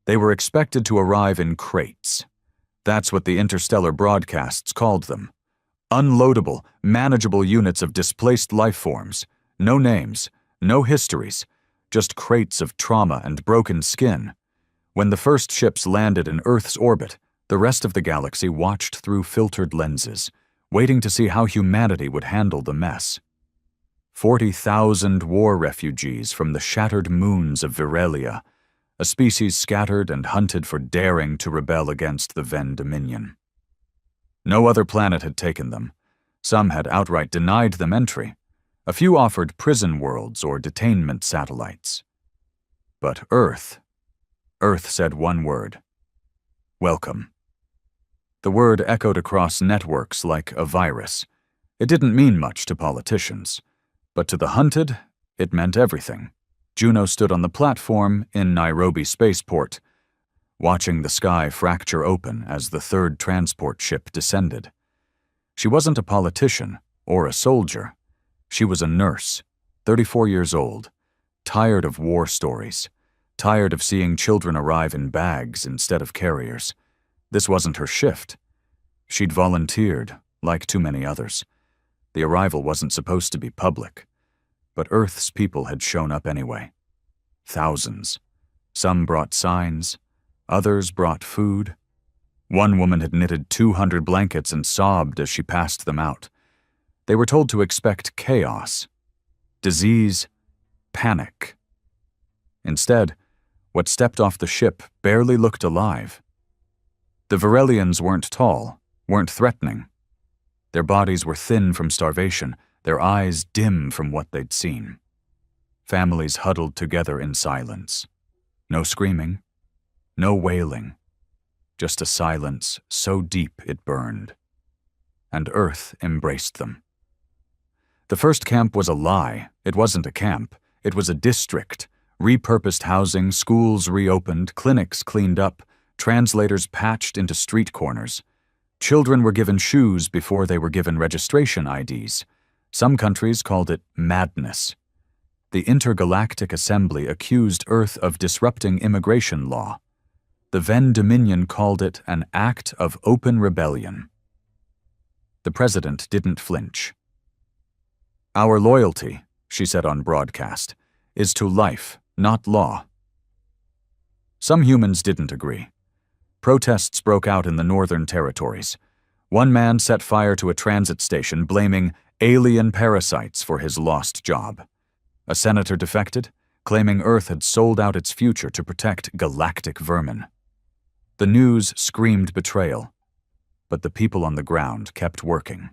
They were expected to arrive in crates. That's what the interstellar broadcasts called them. Unloadable, manageable units of displaced life forms. No names, no histories, just crates of trauma and broken skin. When the first ships landed in Earth's orbit, the rest of the galaxy watched through filtered lenses, waiting to see how humanity would handle the mess. 40,000 war refugees from the shattered moons of Virelia, a species scattered and hunted for daring to rebel against the Ven Dominion. No other planet had taken them. Some had outright denied them entry. A few offered prison worlds or detainment satellites. But Earth said one word: welcome. The word echoed across networks like a virus. It didn't mean much to politicians, but to the hunted, it meant everything. Juno stood on the platform in Nairobi Spaceport, watching the sky fracture open as the third transport ship descended. She wasn't a politician or a soldier. She was a nurse, 34 years old, tired of war stories, tired of seeing children arrive in bags instead of carriers. This wasn't her shift. She'd volunteered, like too many others. The arrival wasn't supposed to be public, but Earth's people had shown up anyway. Thousands. Some brought signs, others brought food. One woman had knitted 200 blankets and sobbed as she passed them out. They were told to expect chaos, disease, panic. Instead, what stepped off the ship barely looked alive. The Virelians weren't tall, weren't threatening. Their bodies were thin from starvation, their eyes dim from what they'd seen. Families huddled together in silence. No screaming, no wailing, just a silence so deep it burned. And Earth embraced them. The first camp was a lie. It wasn't a camp. It was a district. Repurposed housing, schools reopened, clinics cleaned up, translators patched into street corners. Children were given shoes before they were given registration IDs. Some countries called it madness. The Intergalactic Assembly accused Earth of disrupting immigration law. The Ven Dominion called it an act of open rebellion. The president didn't flinch. "Our loyalty," she said on broadcast, "is to life, not law." Some humans didn't agree. Protests broke out in the northern territories. One man set fire to a transit station, blaming alien parasites for his lost job. A senator defected, claiming Earth had sold out its future to protect galactic vermin. The news screamed betrayal, but the people on the ground kept working.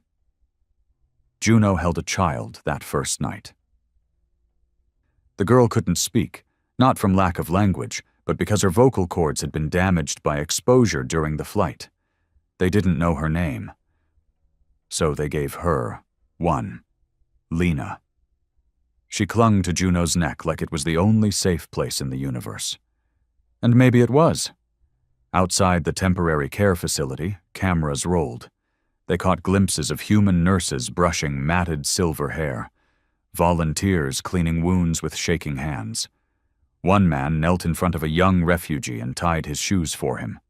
Juno held a child that first night. The girl couldn't speak, not from lack of language, but because her vocal cords had been damaged by exposure during the flight. They didn't know her name. So they gave her one, Lena. She clung to Juno's neck like it was the only safe place in the universe. And maybe it was. Outside the temporary care facility, cameras rolled. They caught glimpses of human nurses brushing matted silver hair, volunteers cleaning wounds with shaking hands. One man knelt in front of a young refugee and tied his shoes for him.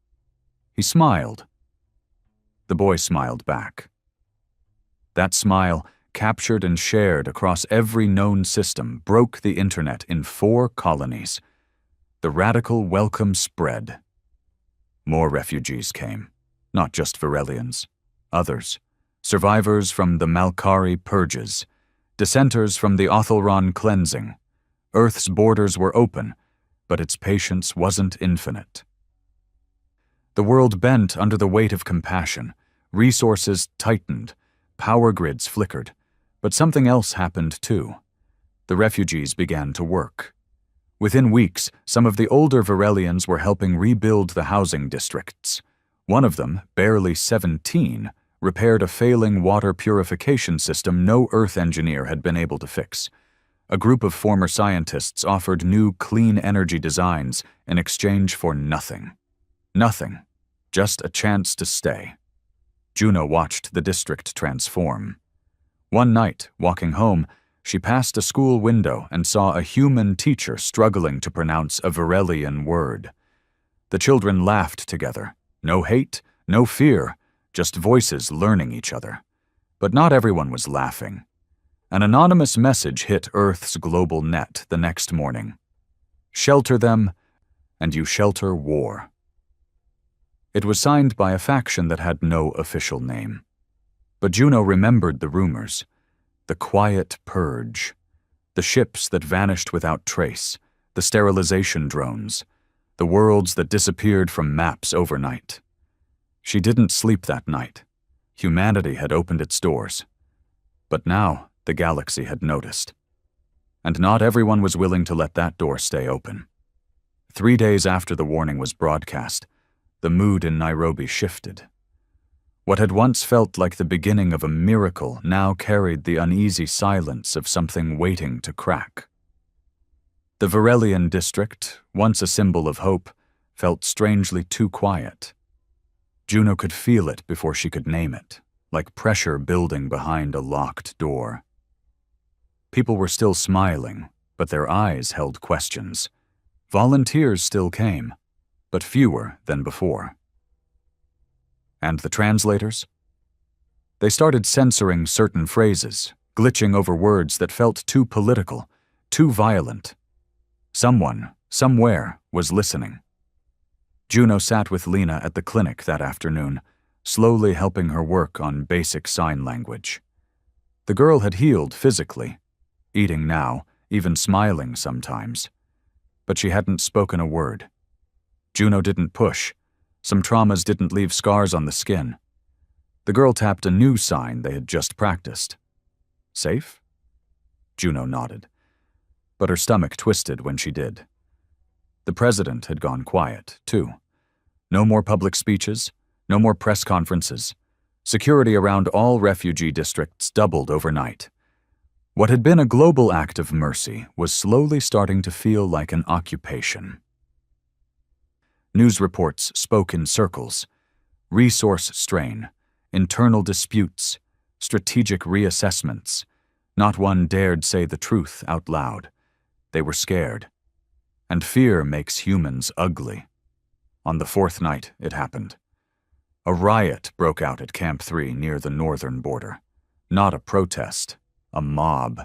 He smiled. The boy smiled back. That smile, captured and shared across every known system, broke the internet in 4 colonies. The radical welcome spread. More refugees came, not just Virelians, others, survivors from the Malkari purges, dissenters from the Othelron cleansing. Earth's borders were open, but its patience wasn't infinite. The world bent under the weight of compassion. Resources tightened, power grids flickered, but something else happened too. The refugees began to work. Within weeks, some of the older Virelians were helping rebuild the housing districts. One of them, barely 17, repaired a failing water purification system no Earth engineer had been able to fix. A group of former scientists offered new clean energy designs in exchange for nothing. Nothing. Just a chance to stay. Juno watched the district transform. One night, walking home, she passed a school window and saw a human teacher struggling to pronounce a Virelian word. The children laughed together. No hate, no fear, just voices learning each other. But not everyone was laughing. An anonymous message hit Earth's global net the next morning. Shelter them, and you shelter war. It was signed by a faction that had no official name. But Juno remembered the rumors. The quiet purge. The ships that vanished without trace. The sterilization drones. The worlds that disappeared from maps overnight. She didn't sleep that night. Humanity had opened its doors. But now the galaxy had noticed. And not everyone was willing to let that door stay open. 3 days after the warning was broadcast, the mood in Nairobi shifted. What had once felt like the beginning of a miracle now carried the uneasy silence of something waiting to crack. The Varelian district, once a symbol of hope, felt strangely too quiet. Juno could feel it before she could name it, like pressure building behind a locked door. People were still smiling, but their eyes held questions. Volunteers still came, but fewer than before. And the translators? They started censoring certain phrases, glitching over words that felt too political, too violent. Someone, somewhere, was listening. Juno sat with Lena at the clinic that afternoon, slowly helping her work on basic sign language. The girl had healed physically, eating now, even smiling sometimes. But she hadn't spoken a word. Juno didn't push. Some traumas didn't leave scars on the skin. The girl tapped a new sign they had just practiced. Safe? Juno nodded. But her stomach twisted when she did. The president had gone quiet, too. No more public speeches, no more press conferences. Security around all refugee districts doubled overnight. What had been a global act of mercy was slowly starting to feel like an occupation. News reports spoke in circles. Resource strain, internal disputes, strategic reassessments. Not one dared say the truth out loud. They were scared. And fear makes humans ugly. On the 4th night, it happened. A riot broke out at Camp 3 near the northern border. Not a protest, a mob.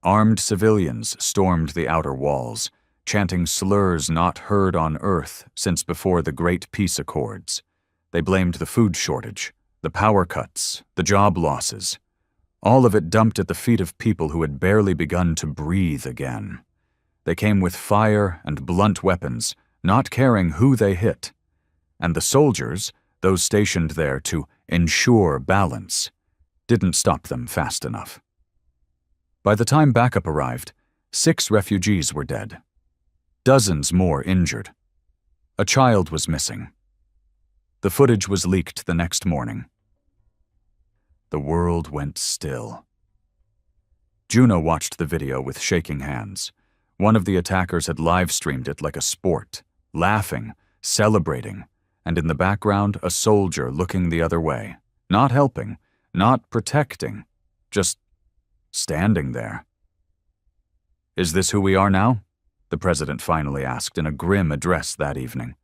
Armed civilians stormed the outer walls, chanting slurs not heard on Earth since before the Great Peace Accords. They blamed the food shortage, the power cuts, the job losses. All of it dumped at the feet of people who had barely begun to breathe again. They came with fire and blunt weapons, not caring who they hit. And the soldiers, those stationed there to ensure balance, didn't stop them fast enough. By the time backup arrived, 6 refugees were dead. Dozens more injured. A child was missing. The footage was leaked the next morning. The world went still. Juno watched the video with shaking hands. One of the attackers had live-streamed it like a sport, laughing, celebrating, and in the background a soldier looking the other way, not helping, not protecting, just standing there. "Is this who we are now?" the president finally asked in a grim address that evening.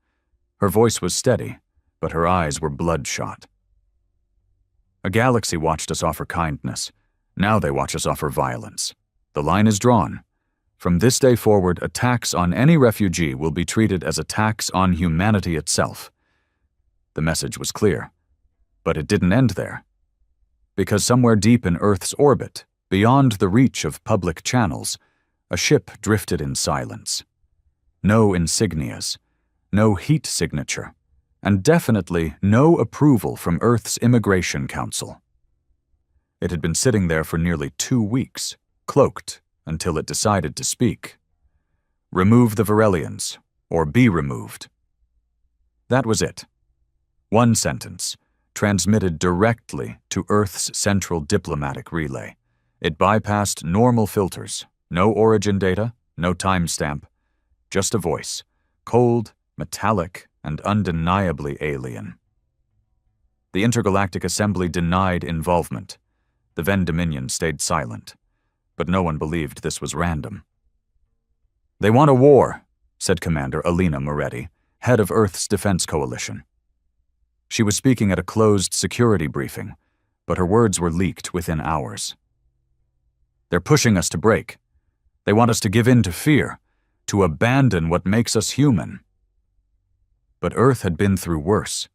Her voice was steady, but her eyes were bloodshot. A galaxy watched us offer kindness. Now they watch us offer violence. The line is drawn. From this day forward, attacks on any refugee will be treated as attacks on humanity itself. The message was clear. But it didn't end there. Because somewhere deep in Earth's orbit, beyond the reach of public channels, a ship drifted in silence. No insignias, no heat signature, and definitely no approval from Earth's Immigration Council. It had been sitting there for nearly 2 weeks, cloaked, until it decided to speak. Remove the Varelians, or be removed. That was it. One sentence, transmitted directly to Earth's central diplomatic relay. It bypassed normal filters, no origin data, no timestamp, just a voice, cold, metallic, and undeniably alien. The Intergalactic Assembly denied involvement. The Ven Dominion stayed silent. But no one believed this was random. "They want a war," said Commander Alina Moretti, head of Earth's Defense Coalition. She was speaking at a closed security briefing, but her words were leaked within hours. They're pushing us to break. They want us to give in to fear, to abandon what makes us human. But Earth had been through worse.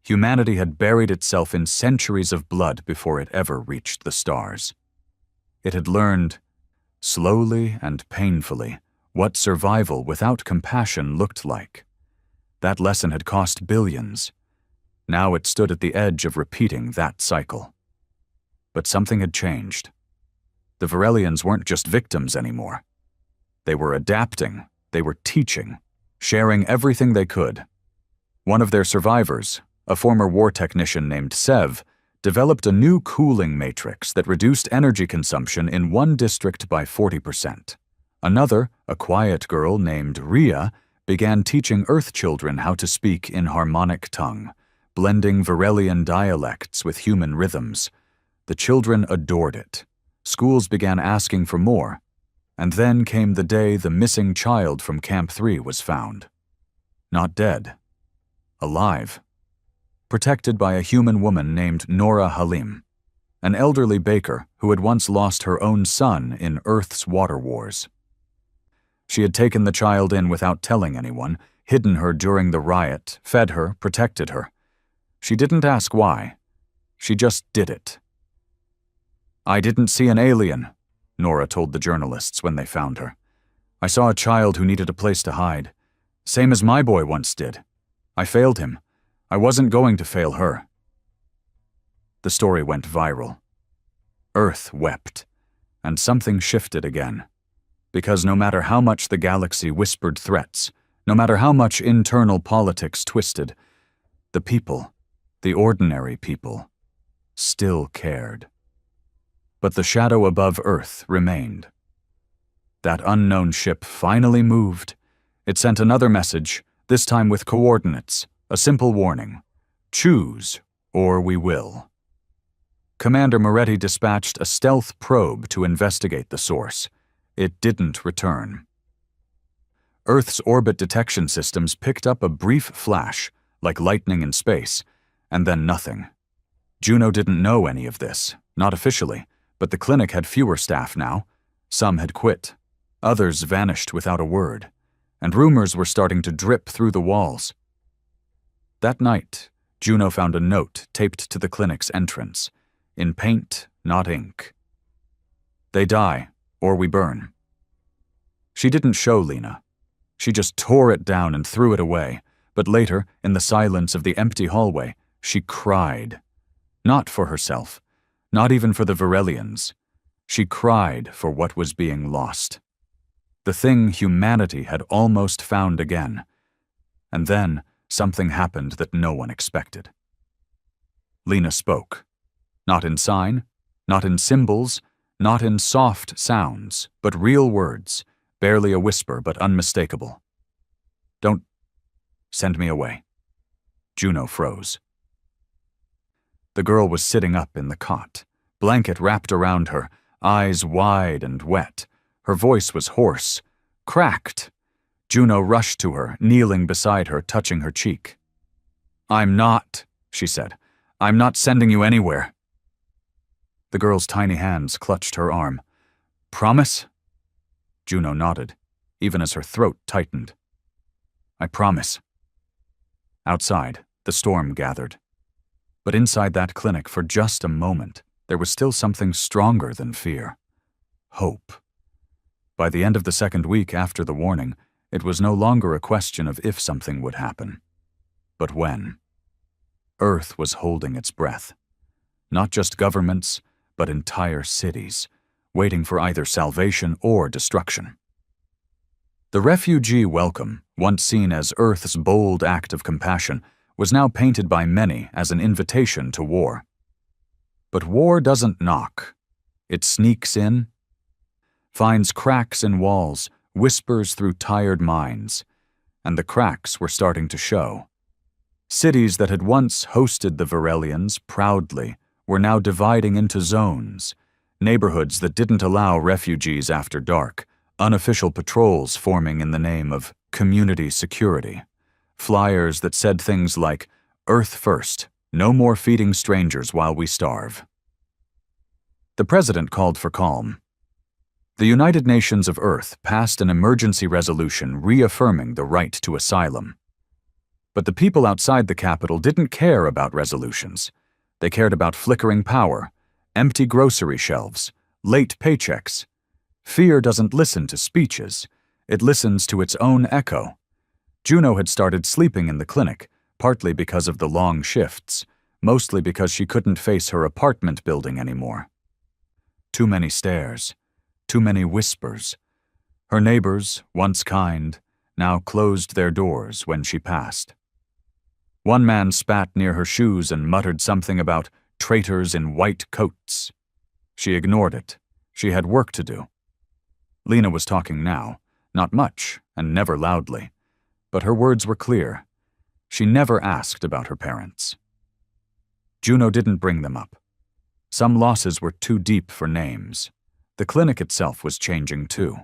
Humanity had buried itself in centuries of blood before it ever reached the stars. It had learned, slowly and painfully, what survival without compassion looked like. That lesson had cost billions. Now it stood at the edge of repeating that cycle. But something had changed. The Varelians weren't just victims anymore. They were adapting, they were teaching, sharing everything they could. One of their survivors, a former war technician named Sev, developed a new cooling matrix that reduced energy consumption in one district by 40%. Another, a quiet girl named Ria, began teaching Earth children how to speak in harmonic tongue, blending Varelian dialects with human rhythms. The children adored it. Schools began asking for more, and then came the day the missing child from Camp 3 was found. Not dead. Alive. Protected by a human woman named Nora Halim, an elderly baker who had once lost her own son in Earth's water wars. She had taken the child in without telling anyone, hidden her during the riot, fed her, protected her. She didn't ask why. She just did it. "I didn't see an alien," Nora told the journalists when they found her. "I saw a child who needed a place to hide. Same as my boy once did. I failed him. I wasn't going to fail her." The story went viral. Earth wept, and something shifted again. Because no matter how much the galaxy whispered threats, no matter how much internal politics twisted, the people, the ordinary people, still cared. But the shadow above Earth remained. That unknown ship finally moved. It sent another message, this time with coordinates, a simple warning: choose, or we will. Commander Moretti dispatched a stealth probe to investigate the source. It didn't return. Earth's orbit detection systems picked up a brief flash, like lightning in space, and then nothing. Juno didn't know any of this, not officially, but the clinic had fewer staff now. Some had quit. Others vanished without a word, and rumors were starting to drip through the walls. That night, Juno found a note taped to the clinic's entrance, in paint, not ink. "They die, or we burn." She didn't show Lena. She just tore it down and threw it away, but later, in the silence of the empty hallway, she cried. Not for herself, not even for the Varelians. She cried for what was being lost. The thing humanity had almost found again. And then something happened that no one expected. Lena spoke. Not in sign, not in symbols, not in soft sounds, but real words, barely a whisper but unmistakable. "Don't send me away." Juno froze. The girl was sitting up in the cot, blanket wrapped around her, eyes wide and wet. Her voice was hoarse, cracked. Juno rushed to her, kneeling beside her, touching her cheek. "I'm not," she said. "I'm not sending you anywhere." The girl's tiny hands clutched her arm. "Promise?" Juno nodded, even as her throat tightened. "I promise." Outside, the storm gathered. But inside that clinic, for just a moment, there was still something stronger than fear. Hope. By the end of the second week after the warning, it was no longer a question of if something would happen, but when. Earth was holding its breath. Not just governments, but entire cities, waiting for either salvation or destruction. The refugee welcome, once seen as Earth's bold act of compassion, was now painted by many as an invitation to war. But war doesn't knock. It sneaks in, finds cracks in walls, whispers through tired minds, and the cracks were starting to show. Cities that had once hosted the Varelians proudly were now dividing into zones, neighborhoods that didn't allow refugees after dark, unofficial patrols forming in the name of community security, flyers that said things like, "Earth first, no more feeding strangers while we starve." The president called for calm. The United Nations of Earth passed an emergency resolution reaffirming the right to asylum. But the people outside the Capitol didn't care about resolutions. They cared about flickering power, empty grocery shelves, late paychecks. Fear doesn't listen to speeches. It listens to its own echo. Juno had started sleeping in the clinic, partly because of the long shifts, mostly because she couldn't face her apartment building anymore. Too many stairs. Too many whispers. Her neighbors, once kind, now closed their doors when she passed. One man spat near her shoes and muttered something about traitors in white coats. She ignored it. She had work to do. Lena was talking now, not much and never loudly, but her words were clear. She never asked about her parents. Juno didn't bring them up. Some losses were too deep for names. The clinic itself was changing too.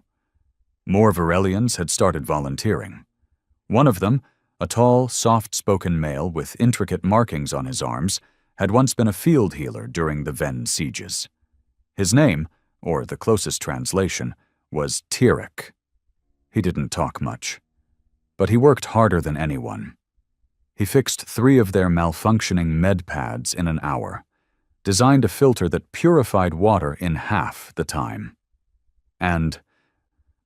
More Varelians had started volunteering. One of them, a tall, soft-spoken male with intricate markings on his arms, had once been a field healer during the Ven sieges. His name, or the closest translation, was Tyrek. He didn't talk much, but he worked harder than anyone. He fixed 3 of their malfunctioning med pads in an hour, designed a filter that purified water in half the time. And,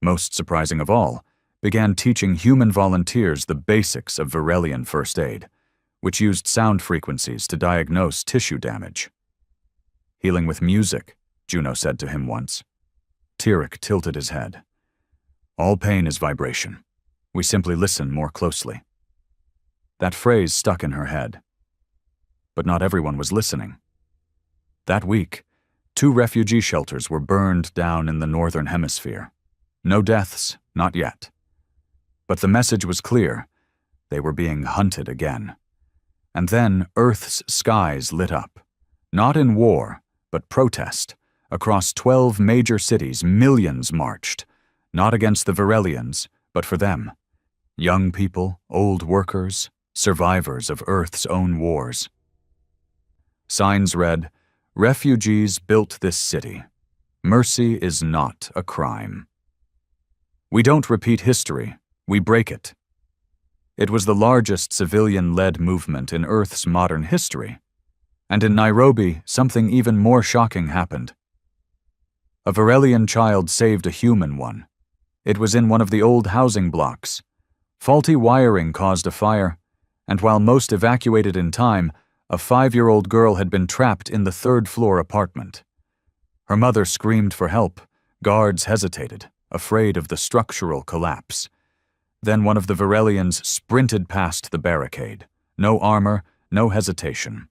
most surprising of all, began teaching human volunteers the basics of Varelian first aid, which used sound frequencies to diagnose tissue damage. "Healing with music," Juno said to him once. Tyrek tilted his head. "All pain is vibration. We simply listen more closely." That phrase stuck in her head. But not everyone was listening. That week, 2 refugee shelters were burned down in the northern hemisphere. No deaths, not yet. But the message was clear. They were being hunted again. And then Earth's skies lit up. Not in war, but protest. Across 12 major cities, millions marched. Not against the Varelians, but for them. Young people, old workers, survivors of Earth's own wars. Signs read, "Refugees built this city. Mercy is not a crime." We don't repeat history, we break it. It was the largest civilian-led movement in Earth's modern history. And in Nairobi, something even more shocking happened. A Varelian child saved a human one. It was in one of the old housing blocks. Faulty wiring caused a fire, and while most evacuated in time, a 5-year-old girl had been trapped in the 3rd-floor apartment. Her mother screamed for help. Guards hesitated, afraid of the structural collapse. Then one of the Varelians sprinted past the barricade. No armor, no hesitation.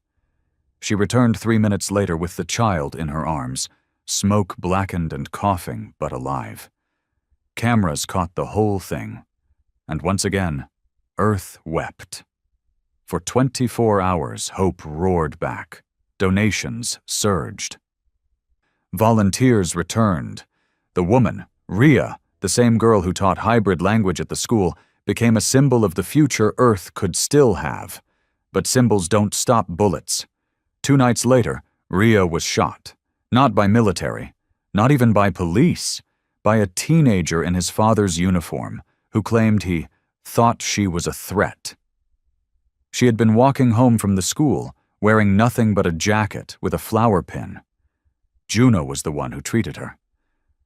She returned 3 minutes later with the child in her arms, smoke-blackened and coughing, but alive. Cameras caught the whole thing. And once again, Earth wept. For 24 hours, hope roared back. Donations surged. Volunteers returned. The woman, Rhea, the same girl who taught hybrid language at the school, became a symbol of the future Earth could still have. But symbols don't stop bullets. 2 nights later, Rhea was shot. Not by military, not even by police, by a teenager in his father's uniform who claimed he thought she was a threat. She had been walking home from the school, wearing nothing but a jacket with a flower pin. Juno was the one who treated her.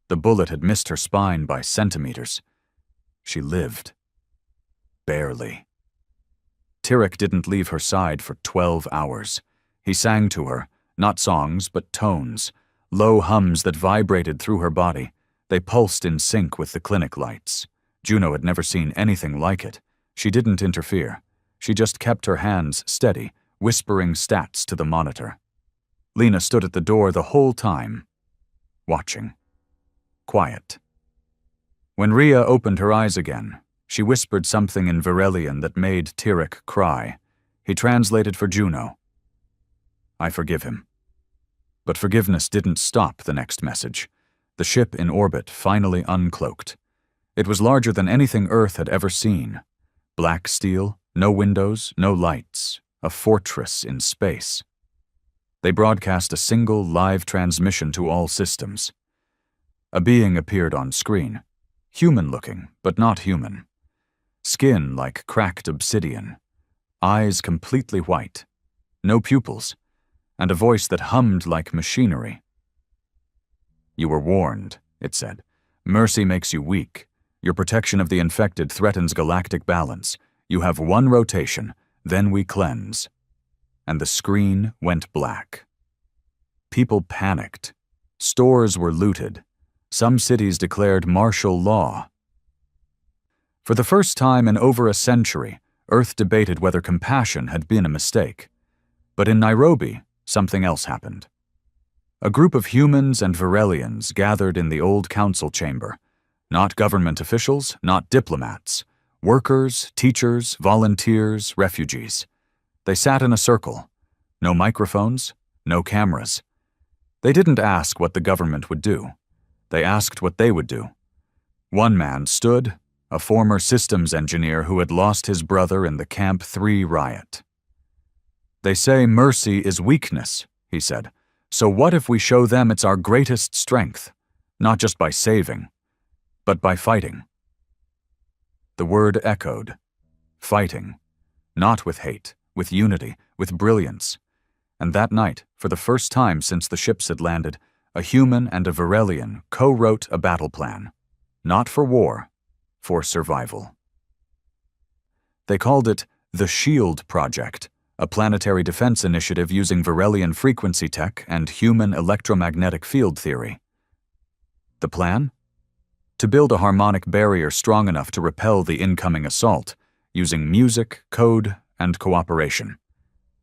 The bullet had missed her spine by centimeters. She lived. Barely. Tyrek didn't leave her side for 12 hours. He sang to her, not songs, but tones, low hums that vibrated through her body. They pulsed in sync with the clinic lights. Juno had never seen anything like it. She didn't interfere. She just kept her hands steady, whispering stats to the monitor. Lena stood at the door the whole time, watching. Quiet. When Rhea opened her eyes again, she whispered something in Varelian that made Tyrek cry. He translated for Juno. "I forgive him." But forgiveness didn't stop the next message. The ship in orbit finally uncloaked. It was larger than anything Earth had ever seen. Black steel, No windows, no lights, a fortress in space. They broadcast a single live transmission to all systems. A being appeared on screen, human-looking, but not human. Skin like cracked obsidian, eyes completely white, no pupils, and a voice that hummed like machinery. "You were warned," it said. "Mercy makes you weak. Your protection of the infected threatens galactic balance. You have one rotation, then we cleanse." And the screen went black. People panicked. Stores were looted. Some cities declared martial law. For the first time in over a century, Earth debated whether compassion had been a mistake. But in Nairobi, something else happened. A group of humans and Varelians gathered in the old council chamber. Not government officials, not diplomats. Workers, teachers, volunteers, refugees. They sat in a circle. No microphones, no cameras. They didn't ask what the government would do. They asked what they would do. One man stood, a former systems engineer who had lost his brother in the Camp 3 riot. "They say mercy is weakness," he said. "So what if we show them it's our greatest strength, not just by saving, but by fighting?" The word echoed. Fighting. Not with hate, with unity, with brilliance. And that night, for the first time since the ships had landed, a human and a Varelian co-wrote a battle plan. Not for war, for survival. They called it the SHIELD Project, a planetary defense initiative using Varelian frequency tech and human electromagnetic field theory. The plan? To build a harmonic barrier strong enough to repel the incoming assault, using music, code, and cooperation.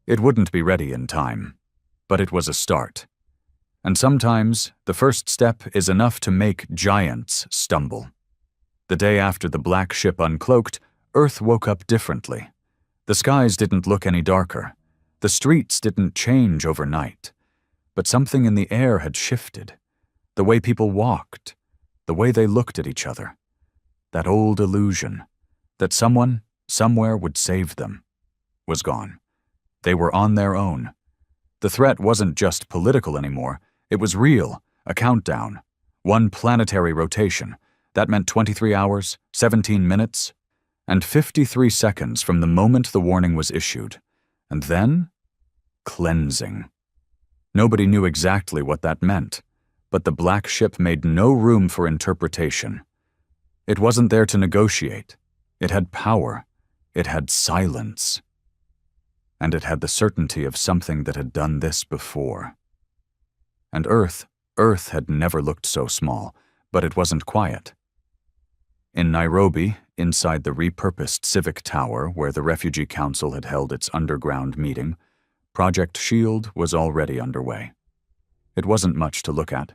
It wouldn't be ready in time, but it was a start. And sometimes, the first step is enough to make giants stumble. The day after the black ship uncloaked, Earth woke up differently. The skies didn't look any darker. The streets didn't change overnight. But something in the air had shifted. The way people walked, the way they looked at each other. That old illusion, that someone, somewhere would save them, was gone. They were on their own. The threat wasn't just political anymore. It was real, a countdown. One planetary rotation. That meant 23 hours, 17 minutes, and 53 seconds from the moment the warning was issued. And then, cleansing. Nobody knew exactly what that meant, but the black ship made no room for interpretation. It wasn't there to negotiate. It had power. It had silence. And it had the certainty of something that had done this before. And Earth had never looked so small, but it wasn't quiet. In Nairobi, inside the repurposed Civic Tower where the Refugee Council had held its underground meeting, Project SHIELD was already underway. It wasn't much to look at.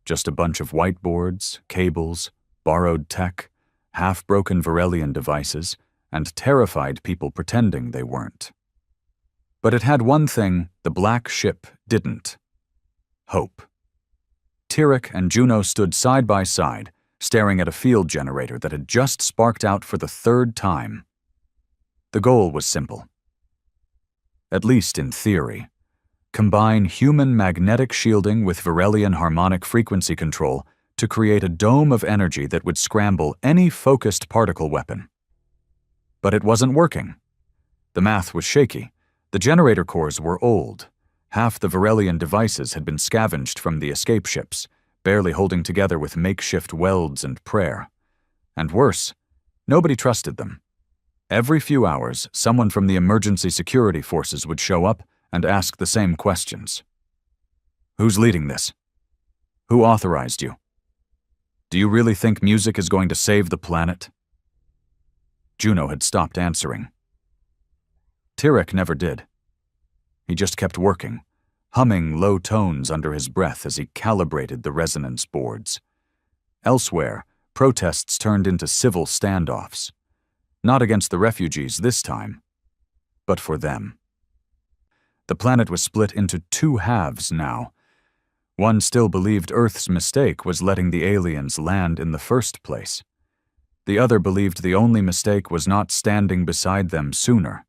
Just a bunch of whiteboards, cables, borrowed tech, half-broken Varelian devices, and terrified people pretending they weren't. But it had one thing the black ship didn't. Hope. Tyrek and Juno stood side by side, staring at a field generator that had just sparked out for the third time. The goal was simple. At least in theory. Combine human magnetic shielding with Varelian harmonic frequency control to create a dome of energy that would scramble any focused particle weapon. But it wasn't working. The math was shaky. The generator cores were old. Half the Varelian devices had been scavenged from the escape ships, barely holding together with makeshift welds and prayer. And worse, nobody trusted them. Every few hours, someone from the emergency security forces would show up and ask the same questions. Who's leading this? Who authorized you? Do you really think music is going to save the planet? Juno had stopped answering. Tyrek never did. He just kept working, humming low tones under his breath as he calibrated the resonance boards. Elsewhere, protests turned into civil standoffs. Not against the refugees this time, but for them. The planet was split into two halves now. One still believed Earth's mistake was letting the aliens land in the first place. The other believed the only mistake was not standing beside them sooner.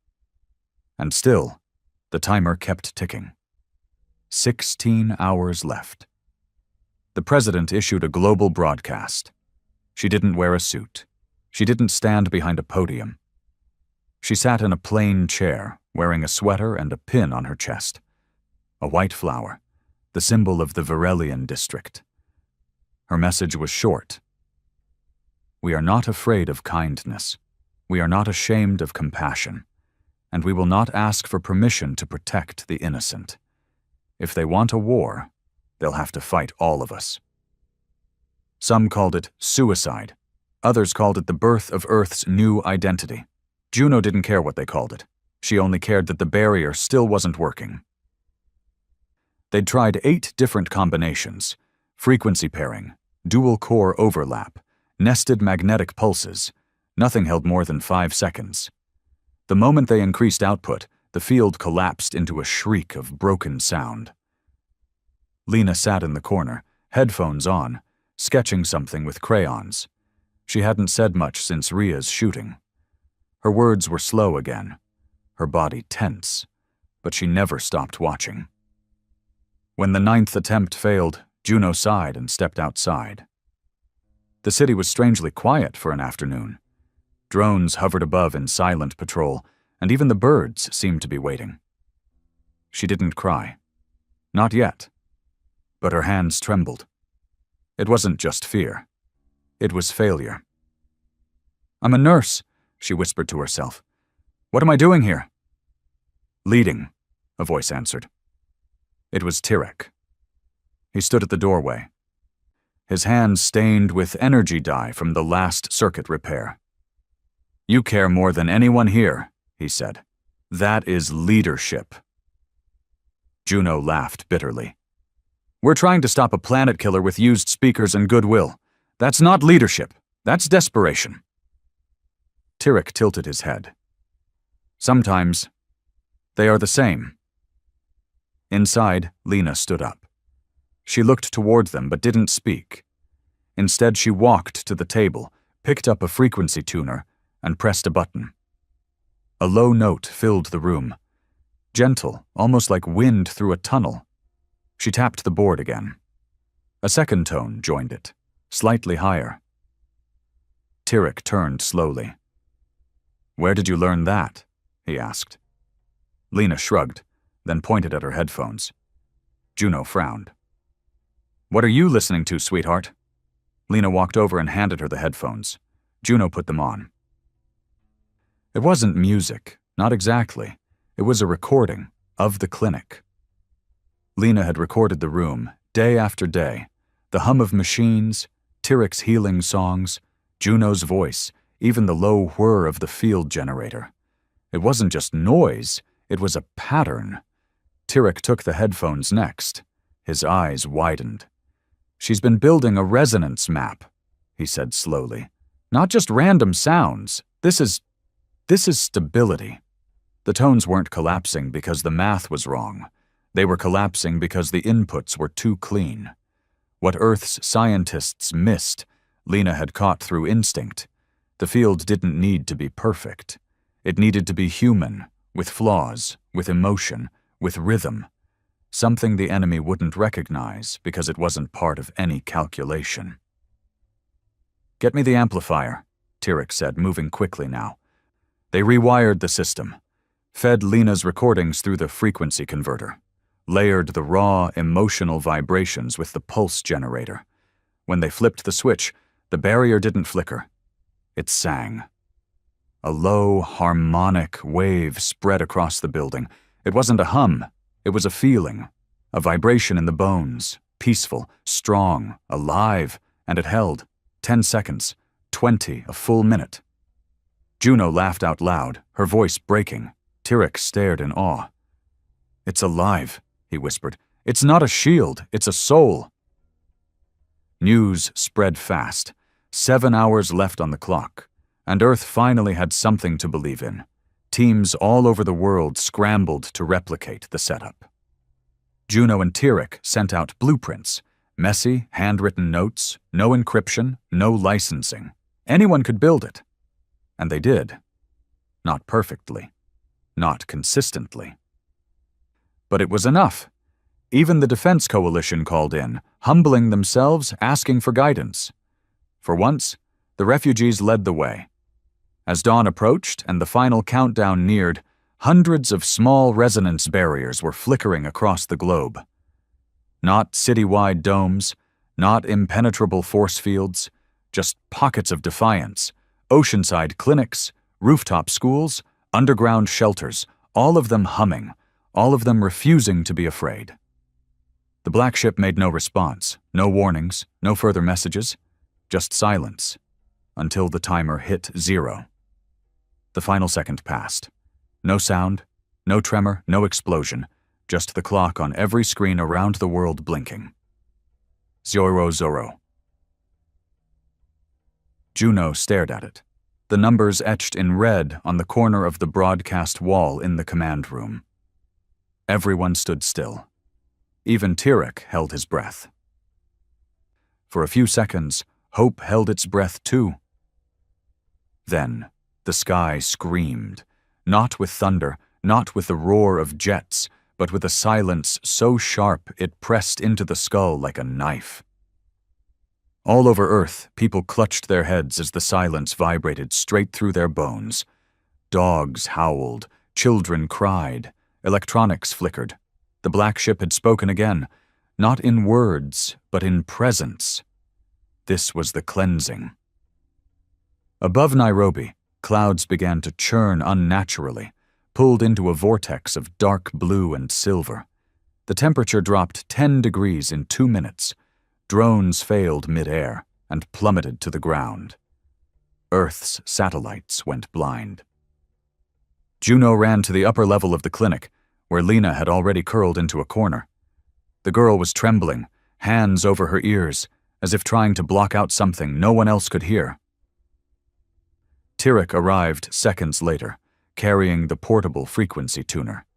And still, the timer kept ticking. 16 hours left. The president issued a global broadcast. She didn't wear a suit. She didn't stand behind a podium. She sat in a plain chair, wearing a sweater and a pin on her chest. A white flower, the symbol of the Varelian district. Her message was short. We are not afraid of kindness. We are not ashamed of compassion. And we will not ask for permission to protect the innocent. If they want a war, they'll have to fight all of us. Some called it suicide. Others called it the birth of Earth's new identity. Juno didn't care what they called it. She only cared that the barrier still wasn't working. They'd tried 8 different combinations: frequency pairing, dual core overlap, nested magnetic pulses. Nothing held more than 5 seconds. The moment they increased output, the field collapsed into a shriek of broken sound. Lena sat in the corner, headphones on, sketching something with crayons. She hadn't said much since Ria's shooting. Her words were slow again, her body tense, but she never stopped watching. When the 9th attempt failed, Juno sighed and stepped outside. The city was strangely quiet for an afternoon. Drones hovered above in silent patrol, and even the birds seemed to be waiting. She didn't cry. Not yet. But her hands trembled. It wasn't just fear. It was failure. "I'm a nurse," she whispered to herself. "What am I doing here?" "Leading," a voice answered. It was Tirek. He stood at the doorway, his hands stained with energy dye from the last circuit repair. "You care more than anyone here," he said. "That is leadership." Juno laughed bitterly. "We're trying to stop a planet killer with used speakers and goodwill. That's not leadership. That's desperation." Tirek tilted his head. "Sometimes they are the same." Inside, Lena stood up. She looked toward them but didn't speak. Instead, she walked to the table, picked up a frequency tuner, and pressed a button. A low note filled the room. Gentle, almost like wind through a tunnel. She tapped the board again. A second tone joined it, slightly higher. Tirek turned slowly. "Where did you learn that?" he asked. Lena shrugged, then pointed at her headphones. Juno frowned. "What are you listening to, sweetheart?" Lena walked over and handed her the headphones. Juno put them on. It wasn't music, not exactly. It was a recording of the clinic. Lena had recorded the room, day after day. The hum of machines, Tirek's healing songs, Juno's voice, even the low whir of the field generator. It wasn't just noise, it was a pattern. Tirek took the headphones next. His eyes widened. "She's been building a resonance map," he said slowly. "Not just random sounds. This is stability." The tones weren't collapsing because the math was wrong. They were collapsing because the inputs were too clean. What Earth's scientists missed, Lena had caught through instinct. The field didn't need to be perfect. It needed to be human, with flaws, with emotion, with rhythm. Something the enemy wouldn't recognize because it wasn't part of any calculation. "Get me the amplifier," Tirek said, moving quickly now. They rewired the system, fed Lena's recordings through the frequency converter, layered the raw, emotional vibrations with the pulse generator. When they flipped the switch, the barrier didn't flicker. It sang. A low, harmonic wave spread across the building. It wasn't a hum, it was a feeling, a vibration in the bones, peaceful, strong, alive, and it held 10 seconds, 20, a full minute. Juno laughed out loud, her voice breaking. Tirek stared in awe. "It's alive," he whispered. "It's not a shield, it's a soul." News spread fast. 7 hours left on the clock, and Earth finally had something to believe in. Teams all over the world scrambled to replicate the setup. Juno and Tirek sent out blueprints, messy, handwritten notes, no encryption, no licensing. Anyone could build it. And they did. Not perfectly. Not consistently. But it was enough. Even the Defense Coalition called in, humbling themselves, asking for guidance. For once, the refugees led the way. As dawn approached and the final countdown neared, hundreds of small resonance barriers were flickering across the globe. Not citywide domes, not impenetrable force fields, just pockets of defiance, oceanside clinics, rooftop schools, underground shelters, all of them humming, all of them refusing to be afraid. The black ship made no response, no warnings, no further messages, just silence, until the timer hit 0. The final second passed. No sound, no tremor, no explosion, just the clock on every screen around the world blinking. 00. Juno stared at it, the numbers etched in red on the corner of the broadcast wall in the command room. Everyone stood still. Even Tyrek held his breath. For a few seconds, hope held its breath too. Then, the sky screamed, not with thunder, not with the roar of jets, but with a silence so sharp it pressed into the skull like a knife. All over Earth, people clutched their heads as the silence vibrated straight through their bones. Dogs howled, children cried, electronics flickered. The black ship had spoken again, not in words, but in presence. This was the cleansing. Above Nairobi, clouds began to churn unnaturally, pulled into a vortex of dark blue and silver. The temperature dropped 10 degrees in 2 minutes. Drones failed mid-air and plummeted to the ground. Earth's satellites went blind. Juno ran to the upper level of the clinic, where Lena had already curled into a corner. The girl was trembling, hands over her ears, as if trying to block out something no one else could hear. Tyrek arrived seconds later, carrying the portable frequency tuner.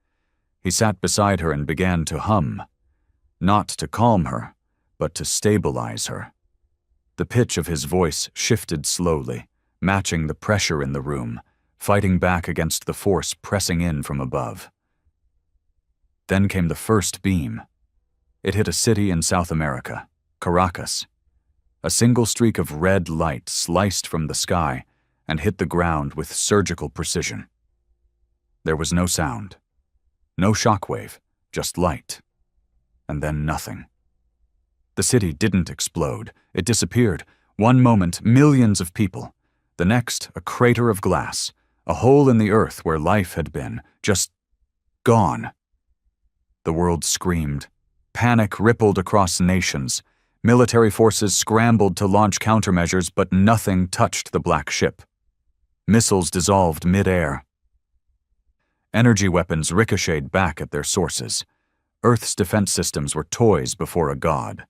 He sat beside her and began to hum, not to calm her, but to stabilize her. The pitch of his voice shifted slowly, matching the pressure in the room, fighting back against the force pressing in from above. Then came the first beam. It hit a city in South America, Caracas. A single streak of red light sliced from the sky and hit the ground with surgical precision. There was no sound, no shockwave, just light, and then nothing. The city didn't explode. It disappeared. One moment, millions of people. The next, a crater of glass, a hole in the earth where life had been, just gone. The world screamed. Panic rippled across nations. Military forces scrambled to launch countermeasures, but nothing touched the black ship. Missiles dissolved mid-air. Energy weapons ricocheted back at their sources. Earth's defense systems were toys before a god.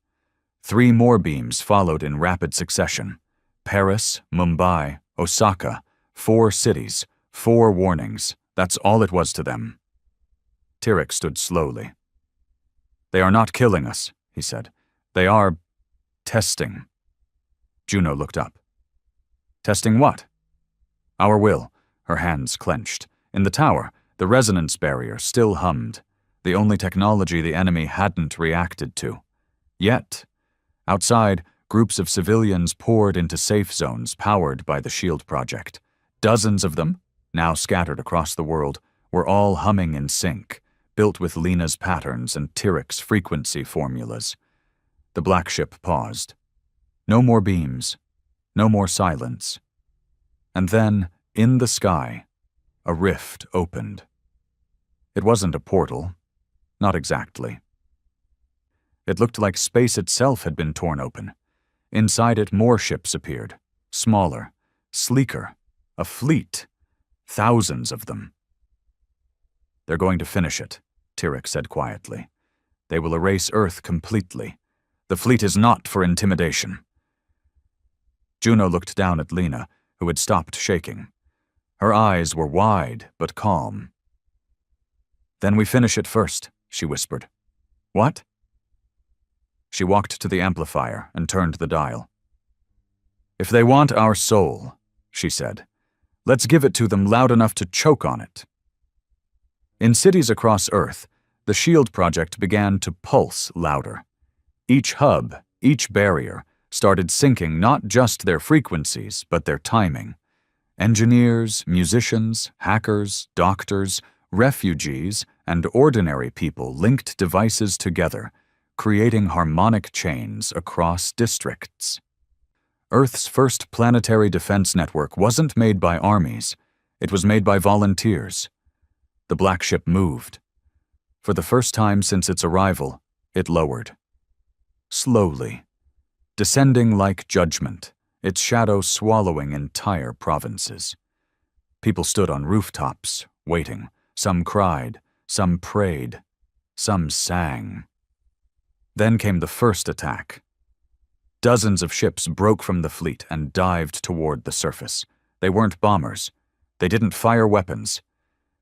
3 more beams followed in rapid succession. Paris, Mumbai, Osaka, 4 cities, 4 warnings. That's all it was to them. Tyrek stood slowly. "They are not killing us," he said. "They are testing." Juno looked up. "Testing what?" "Our will." Her hands clenched. In the tower, the resonance barrier still hummed, the only technology the enemy hadn't reacted to. Yet, outside, groups of civilians poured into safe zones powered by the SHIELD project. Dozens of them, now scattered across the world, were all humming in sync, built with Lena's patterns and Tyrek's frequency formulas. The black ship paused. No more beams, no more silence. And then, in the sky, a rift opened. It wasn't a portal, not exactly. It looked like space itself had been torn open. Inside it, more ships appeared, smaller, sleeker, a fleet, thousands of them. "They're going to finish it," Tyrek said quietly. "They will erase Earth completely. The fleet is not for intimidation." Juno looked down at Lena, who had stopped shaking. Her eyes were wide but calm. "Then we finish it first," she whispered. "What?" She walked to the amplifier and turned the dial. "If they want our soul," she said, "let's give it to them loud enough to choke on it." In cities across Earth, the SHIELD project began to pulse louder. Each hub, each barrier, started syncing not just their frequencies, but their timing. Engineers, musicians, hackers, doctors, refugees, and ordinary people linked devices together, creating harmonic chains across districts. Earth's first planetary defense network wasn't made by armies, it was made by volunteers. The black ship moved. For the first time since its arrival, it lowered. Slowly, descending like judgment, its shadow swallowing entire provinces. People stood on rooftops, waiting. Some cried, some prayed, some sang. Then came the first attack. Dozens of ships broke from the fleet and dived toward the surface. They weren't bombers. They didn't fire weapons.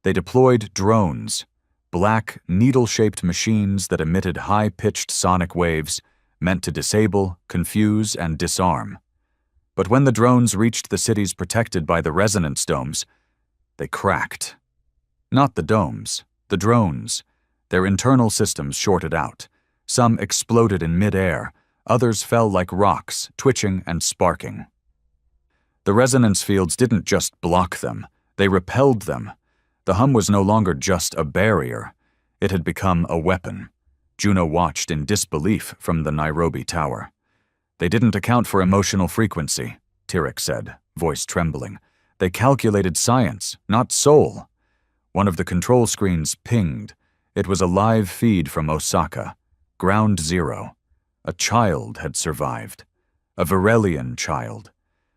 They deployed drones, black, needle-shaped machines that emitted high-pitched sonic waves meant to disable, confuse, and disarm. But when the drones reached the cities protected by the resonance domes, they cracked. Not the domes, the drones. Their internal systems shorted out. Some exploded in mid-air, others fell like rocks, twitching and sparking. The resonance fields didn't just block them, they repelled them. The hum was no longer just a barrier, it had become a weapon. Juno watched in disbelief from the Nairobi tower. "They didn't account for emotional frequency," Tyrek said, voice trembling. "They calculated science, not soul." One of the control screens pinged. It was a live feed from Osaka. Ground Zero. A child had survived. A Varelian child.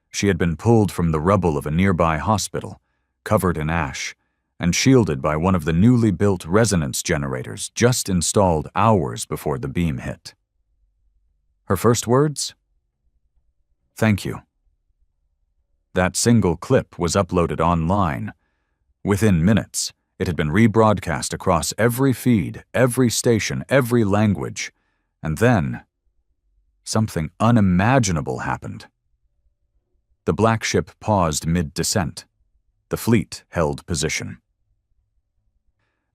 She had been pulled from the rubble of a nearby hospital, covered in ash, and shielded by one of the newly built resonance generators just installed hours before the beam hit. Her first words? "Thank you." That single clip was uploaded online. Within minutes, it had been rebroadcast across every feed, every station, every language. And then, something unimaginable happened. The black ship paused mid-descent. The fleet held position.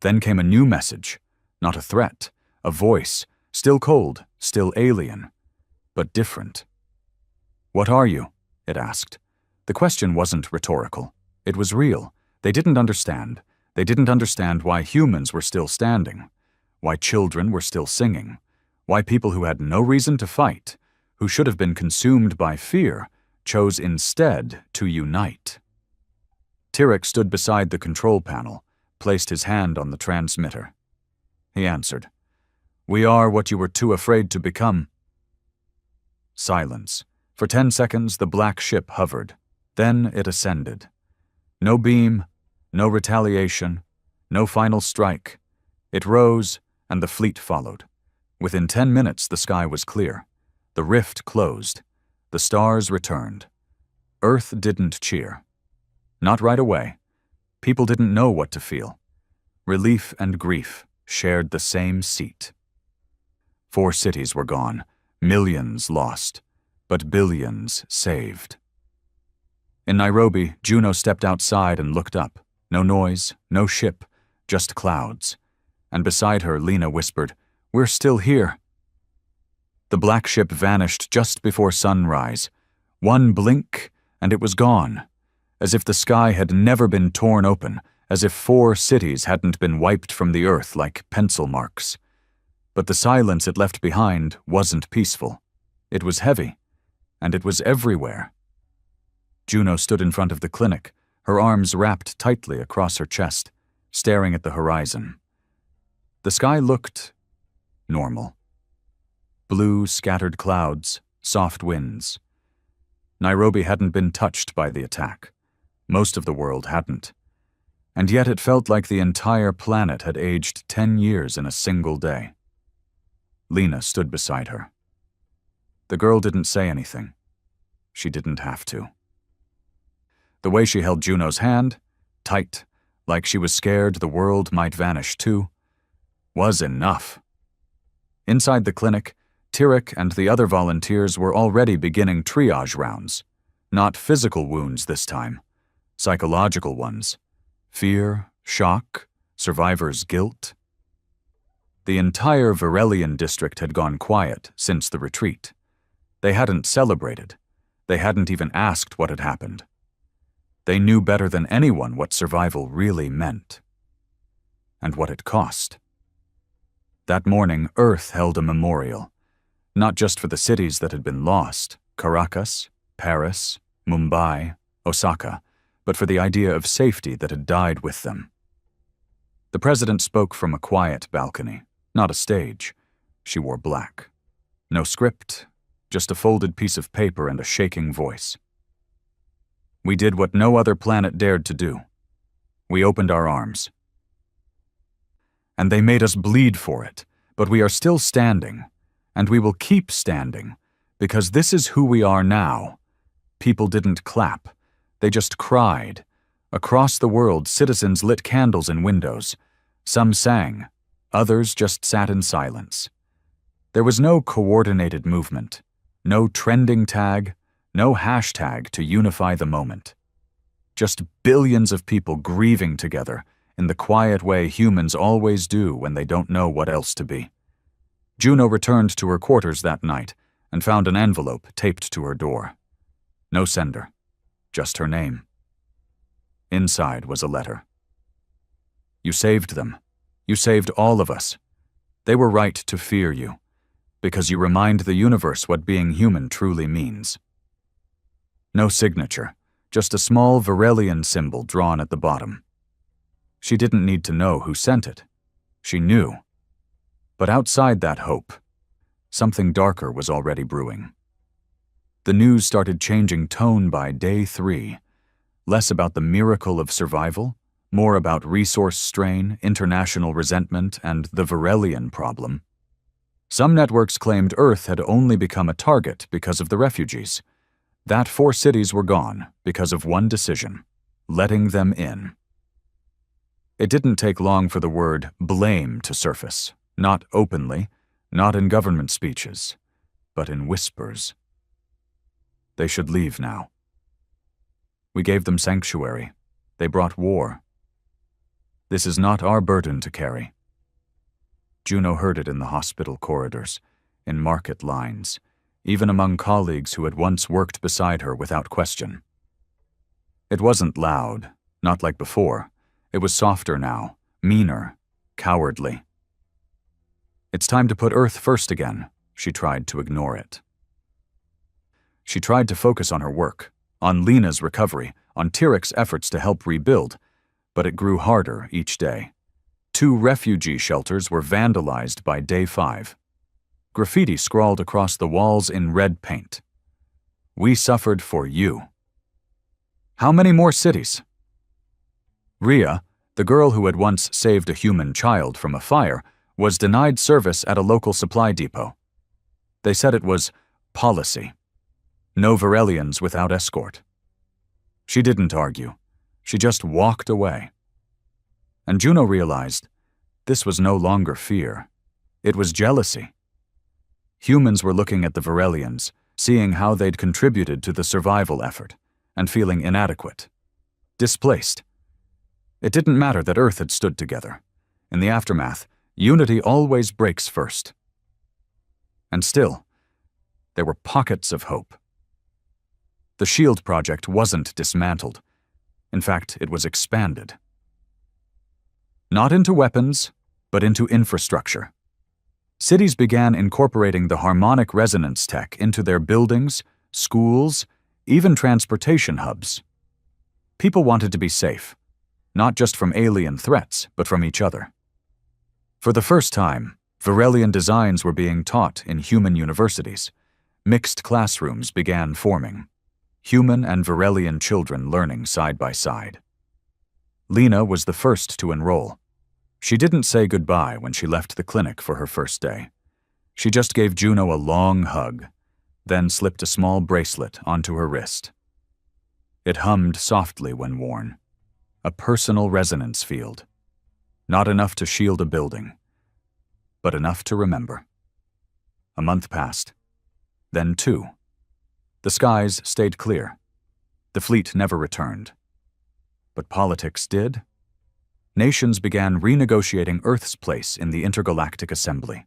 Then came a new message, not a threat, a voice, still cold, still alien, but different. "What are you?" it asked. The question wasn't rhetorical. It was real. They didn't understand. They didn't understand why humans were still standing, why children were still singing, why people who had no reason to fight, who should have been consumed by fear, chose instead to unite. Tyrek stood beside the control panel, placed his hand on the transmitter. He answered, "We are what you were too afraid to become." Silence. For 10 seconds, the black ship hovered. Then it ascended. No beam, no retaliation, no final strike. It rose, and the fleet followed. Within 10 minutes, the sky was clear. The rift closed. The stars returned. Earth didn't cheer. Not right away. People didn't know what to feel. Relief and grief shared the same seat. 4 cities were gone, millions lost, but billions saved. In Nairobi, Juno stepped outside and looked up. No noise, no ship, just clouds. And beside her, Lena whispered, "We're still here." The black ship vanished just before sunrise. One blink, and it was gone. As if the sky had never been torn open, as if 4 cities hadn't been wiped from the earth like pencil marks. But the silence it left behind wasn't peaceful. It was heavy, and it was everywhere. Juno stood in front of the clinic, her arms wrapped tightly across her chest, staring at the horizon. The sky looked normal. Blue, scattered clouds, soft winds. Nairobi hadn't been touched by the attack. Most of the world hadn't. And yet it felt like the entire planet had aged 10 years in a single day. Lena stood beside her. The girl didn't say anything. She didn't have to. The way she held Juno's hand, tight, like she was scared the world might vanish too, was enough. Inside the clinic, Tyrek and the other volunteers were already beginning triage rounds. Not physical wounds this time, psychological ones. Fear, shock, survivor's guilt. The entire Varelian district had gone quiet since the retreat. They hadn't celebrated. They hadn't even asked what had happened. They knew better than anyone what survival really meant. And what it cost. That morning, Earth held a memorial, not just for the cities that had been lost, Caracas, Paris, Mumbai, Osaka, but for the idea of safety that had died with them. The president spoke from a quiet balcony, not a stage. She wore black. No script, just a folded piece of paper and a shaking voice. We did what no other planet dared to do. We opened our arms. And they made us bleed for it, but we are still standing, and we will keep standing, because this is who we are now. People didn't clap. They just cried. Across the world, citizens lit candles in windows. Some sang. Others just sat in silence. There was no coordinated movement, no trending tag, no hashtag to unify the moment. Just billions of people grieving together in the quiet way humans always do when they don't know what else to be. Juno returned to her quarters that night and found an envelope taped to her door. No sender, just her name. Inside was a letter. You saved them. You saved all of us. They were right to fear you, because you remind the universe what being human truly means. No signature, just a small Varelian symbol drawn at the bottom. She didn't need to know who sent it. She knew. But outside that hope, something darker was already brewing. The news started changing tone by day 3, less about the miracle of survival, more about resource strain, international resentment, and the Varelian problem. Some networks claimed Earth had only become a target because of the refugees. That 4 cities were gone because of one decision, letting them in. It didn't take long for the word blame to surface, not openly, not in government speeches, but in whispers. They should leave now. We gave them sanctuary. They brought war. This is not our burden to carry. Juno heard it in the hospital corridors, in market lines, even among colleagues who had once worked beside her without question. It wasn't loud, not like before. It was softer now, meaner, cowardly. It's time to put Earth first again. She tried to ignore it. She tried to focus on her work, on Lena's recovery, on Tyrek's efforts to help rebuild, but it grew harder each day. 2 refugee shelters were vandalized by day 5. Graffiti scrawled across the walls in red paint. We suffered for you. How many more cities? Ria, the girl who had once saved a human child from a fire, was denied service at a local supply depot. They said it was policy. No Varelians without escort. She didn't argue. She just walked away. And Juno realized this was no longer fear. It was jealousy. Humans were looking at the Varelians, seeing how they'd contributed to the survival effort, and feeling inadequate, displaced. It didn't matter that Earth had stood together. In the aftermath, unity always breaks first. And still, there were pockets of hope. The SHIELD project wasn't dismantled. In fact, it was expanded. Not into weapons, but into infrastructure. Cities began incorporating the harmonic resonance tech into their buildings, schools, even transportation hubs. People wanted to be safe, not just from alien threats, but from each other. For the first time, Varelian designs were being taught in human universities. Mixed classrooms began forming. Human and Varelian children learning side by side. Lena was the first to enroll. She didn't say goodbye when she left the clinic for her first day. She just gave Juno a long hug, then slipped a small bracelet onto her wrist. It hummed softly when worn. A personal resonance field. Not enough to shield a building, but enough to remember. A month passed. Then 2. The skies stayed clear. The fleet never returned. But politics did. Nations began renegotiating Earth's place in the Intergalactic Assembly.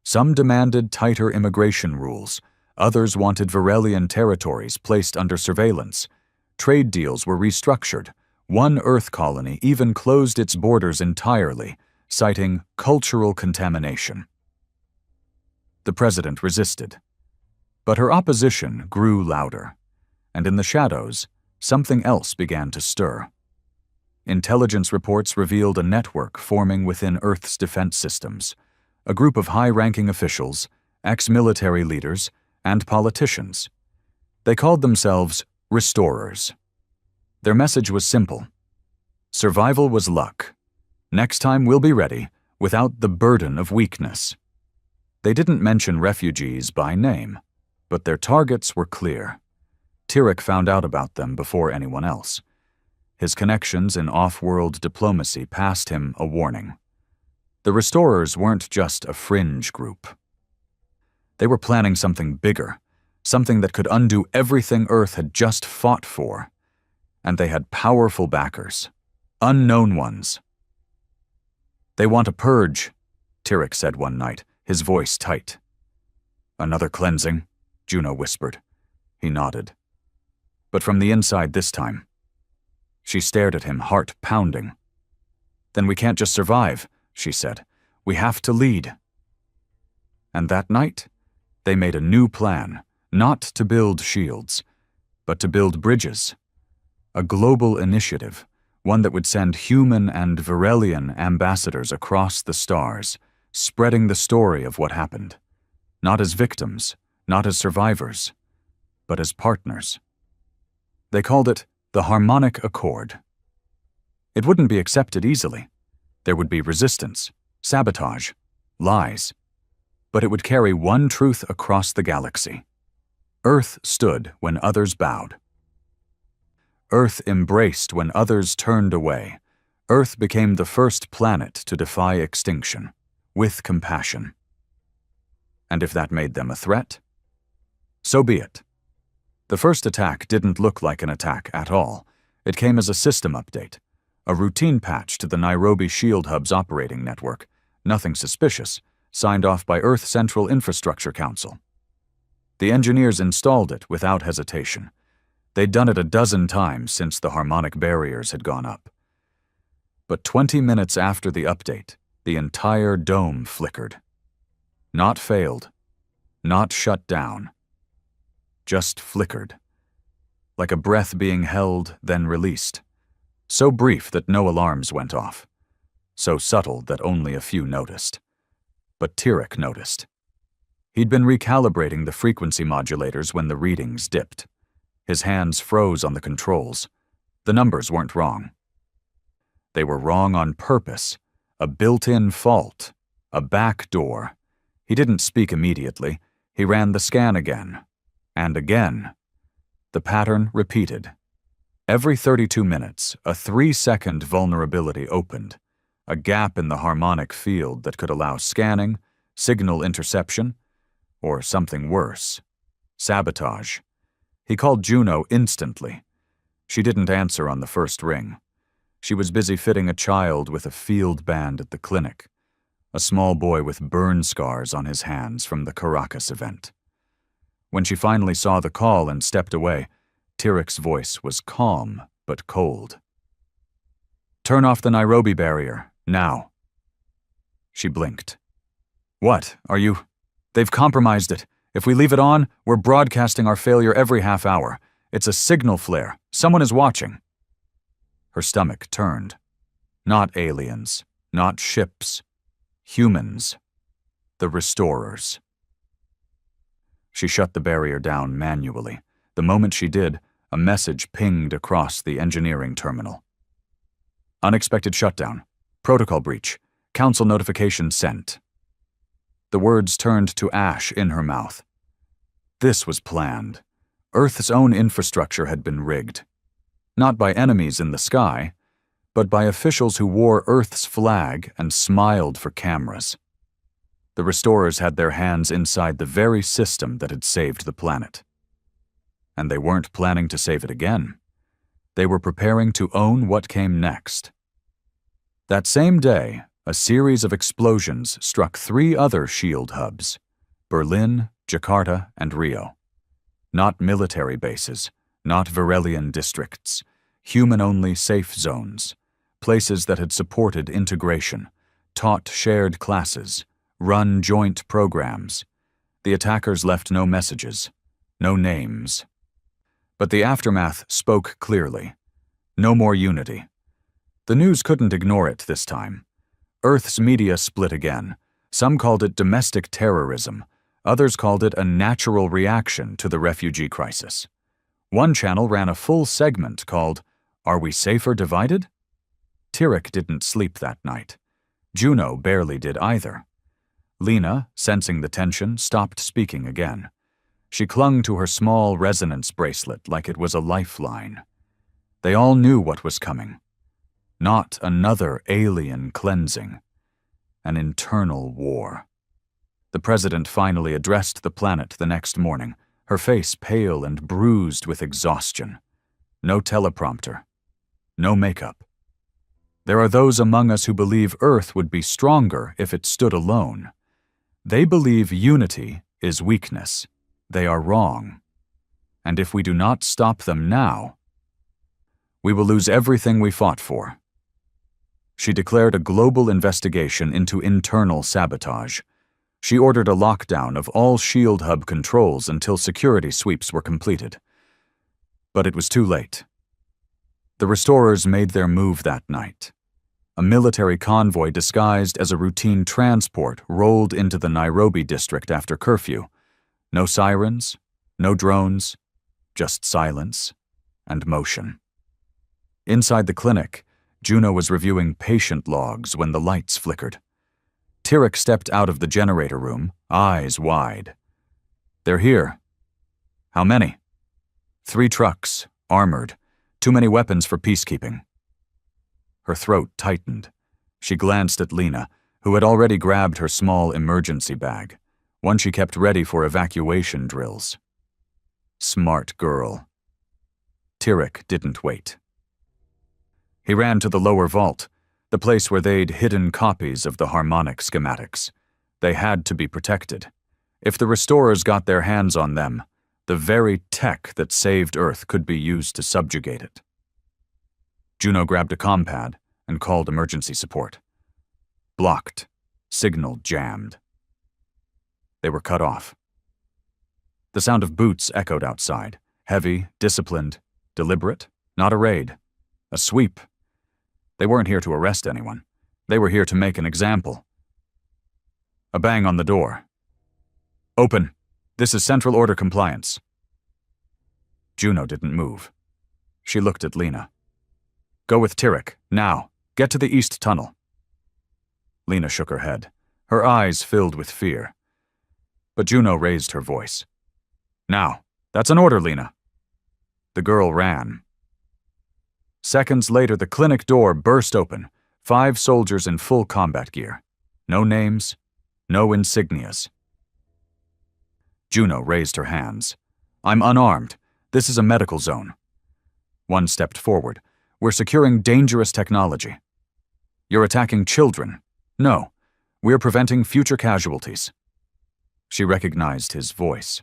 Some demanded tighter immigration rules, others wanted Varelian territories placed under surveillance. Trade deals were restructured. One Earth colony even closed its borders entirely, citing cultural contamination. The president resisted. But her opposition grew louder, and in the shadows, something else began to stir. Intelligence reports revealed a network forming within Earth's defense systems, a group of high-ranking officials, ex-military leaders, and politicians. They called themselves Restorers. Their message was simple. Survival was luck. Next time we'll be ready, without the burden of weakness. They didn't mention refugees by name, but their targets were clear. Tyrek found out about them before anyone else. His connections in off-world diplomacy passed him a warning. The Restorers weren't just a fringe group. They were planning something bigger, something that could undo everything Earth had just fought for. And they had powerful backers, unknown ones. "They want a purge," Tyrek said one night, his voice tight. "Another cleansing?" Juno whispered. He nodded. "But from the inside this time." She stared at him, heart pounding. "Then we can't just survive," she said. "We have to lead." And that night, they made a new plan, not to build shields, but to build bridges. A global initiative, one that would send human and Varelian ambassadors across the stars, spreading the story of what happened. Not as victims, not as survivors, but as partners. They called it the Harmonic Accord. It wouldn't be accepted easily. There would be resistance, sabotage, lies. But it would carry one truth across the galaxy. Earth stood when others bowed. Earth embraced when others turned away. Earth became the first planet to defy extinction, with compassion. And if that made them a threat, so be it. The first attack didn't look like an attack at all. It came as a system update, a routine patch to the Nairobi Shield Hub's operating network, nothing suspicious, signed off by Earth Central Infrastructure Council. The engineers installed it without hesitation. They'd done it a dozen times since the harmonic barriers had gone up. But 20 minutes after the update, the entire dome flickered. Not failed, not shut down, just flickered, like a breath being held, then released. So brief that no alarms went off, so subtle that only a few noticed. But Tyrek noticed. He'd been recalibrating the frequency modulators when the readings dipped. His hands froze on the controls. The numbers weren't wrong. They were wrong on purpose, a built-in fault, a back door. He didn't speak immediately. He ran the scan again, and again. The pattern repeated. Every 32 minutes, a 3-second vulnerability opened, a gap in the harmonic field that could allow scanning, signal interception, or something worse, sabotage. He called Juno instantly. She didn't answer on the first ring. She was busy fitting a child with a field band at the clinic, a small boy with burn scars on his hands from the Caracas event. When she finally saw the call and stepped away, Tyrek's voice was calm but cold. "Turn off the Nairobi barrier, now." She blinked. "What, are you? They've compromised it. If we leave it on, we're broadcasting our failure every half hour. It's a signal flare. Someone is watching." Her stomach turned. Not aliens, not ships. Humans. The Restorers. She shut the barrier down manually. The moment she did, a message pinged across the engineering terminal. "Unexpected shutdown. Protocol breach. Council notification sent." The words turned to ash in her mouth. This was planned. Earth's own infrastructure had been rigged. Not by enemies in the sky, but by officials who wore Earth's flag and smiled for cameras. The Restorers had their hands inside the very system that had saved the planet. And they weren't planning to save it again. They were preparing to own what came next. That same day, a series of explosions struck 3 other SHIELD hubs: Berlin, Jakarta, and Rio. Not military bases, not Varelian districts, human-only safe zones, places that had supported integration, taught shared classes, run joint programs. The attackers left no messages, no names. But the aftermath spoke clearly. No more unity. The news couldn't ignore it this time. Earth's media split again. Some called it domestic terrorism. Others called it a natural reaction to the refugee crisis. One channel ran a full segment called, "Are We Safer Divided?" Tyrek didn't sleep that night. Juno barely did either. Lena, sensing the tension, stopped speaking again. She clung to her small resonance bracelet like it was a lifeline. They all knew what was coming. Not another alien cleansing. An internal war. The president finally addressed the planet the next morning, her face pale and bruised with exhaustion. No teleprompter. No makeup. There are those among us who believe Earth would be stronger if it stood alone. They believe unity is weakness. They are wrong. And if we do not stop them now, we will lose everything we fought for. She declared a global investigation into internal sabotage. She ordered a lockdown of all SHIELD hub controls until security sweeps were completed. But it was too late. The restorers made their move that night. A military convoy disguised as a routine transport rolled into the Nairobi district after curfew. No sirens, no drones, just silence and motion. Inside the clinic, Juno was reviewing patient logs when the lights flickered. Tyrek stepped out of the generator room, eyes wide. "They're here." "How many?" 3 trucks, armored. Too many weapons for peacekeeping." Her throat tightened. She glanced at Lena, who had already grabbed her small emergency bag, one she kept ready for evacuation drills. Smart girl. Tyrek didn't wait. He ran to the lower vault, the place where they'd hidden copies of the harmonic schematics. They had to be protected. If the restorers got their hands on them, the very tech that saved Earth could be used to subjugate it. Juno grabbed a compad and called emergency support. Blocked. Signal jammed. They were cut off. The sound of boots echoed outside. Heavy, disciplined, deliberate. Not a raid. A sweep. They weren't here to arrest anyone. They were here to make an example. A bang on the door. "Open. This is Central Order Compliance." Juno didn't move. She looked at Lena. "Go with Tyrek, now. Get to the East Tunnel." Lena shook her head, her eyes filled with fear. But Juno raised her voice. "Now. That's an order, Lena." The girl ran. Seconds later, the clinic door burst open, 5 soldiers in full combat gear. No names, no insignias. Juno raised her hands. "I'm unarmed. This is a medical zone." One stepped forward. "We're securing dangerous technology." "You're attacking children." "No, we're preventing future casualties." She recognized his voice.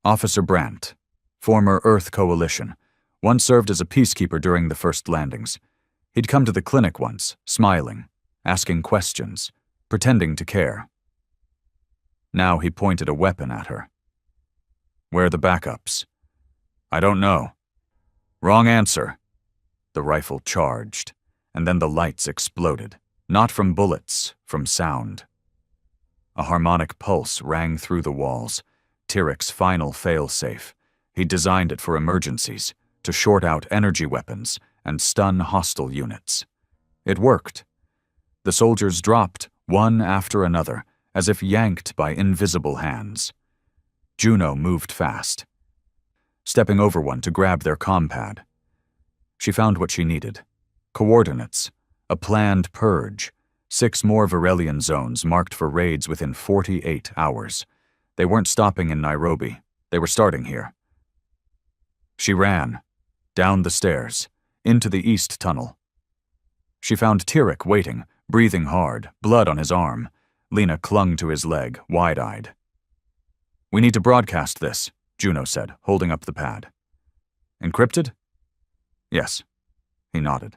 Officer Brandt, former Earth Coalition, once served as a peacekeeper during the first landings. He'd come to the clinic once, smiling, asking questions, pretending to care. Now he pointed a weapon at her. "Where are the backups?" "I don't know." "Wrong answer." The rifle charged, and then the lights exploded, not from bullets, from sound. A harmonic pulse rang through the walls, Tyrek's final fail-safe. He'd designed it for emergencies, to short out energy weapons and stun hostile units. It worked. The soldiers dropped, one after another, as if yanked by invisible hands. Juno moved fast, stepping over one to grab their compad. She found what she needed. Coordinates, a planned purge, 6 more Varelian zones marked for raids within 48 hours. They weren't stopping in Nairobi. They were starting here. She ran, down the stairs, into the east tunnel. She found Tyrek waiting, breathing hard, blood on his arm. Lena clung to his leg, wide-eyed. "We need to broadcast this," Juno said, holding up the pad. "Encrypted?" "Yes." He nodded.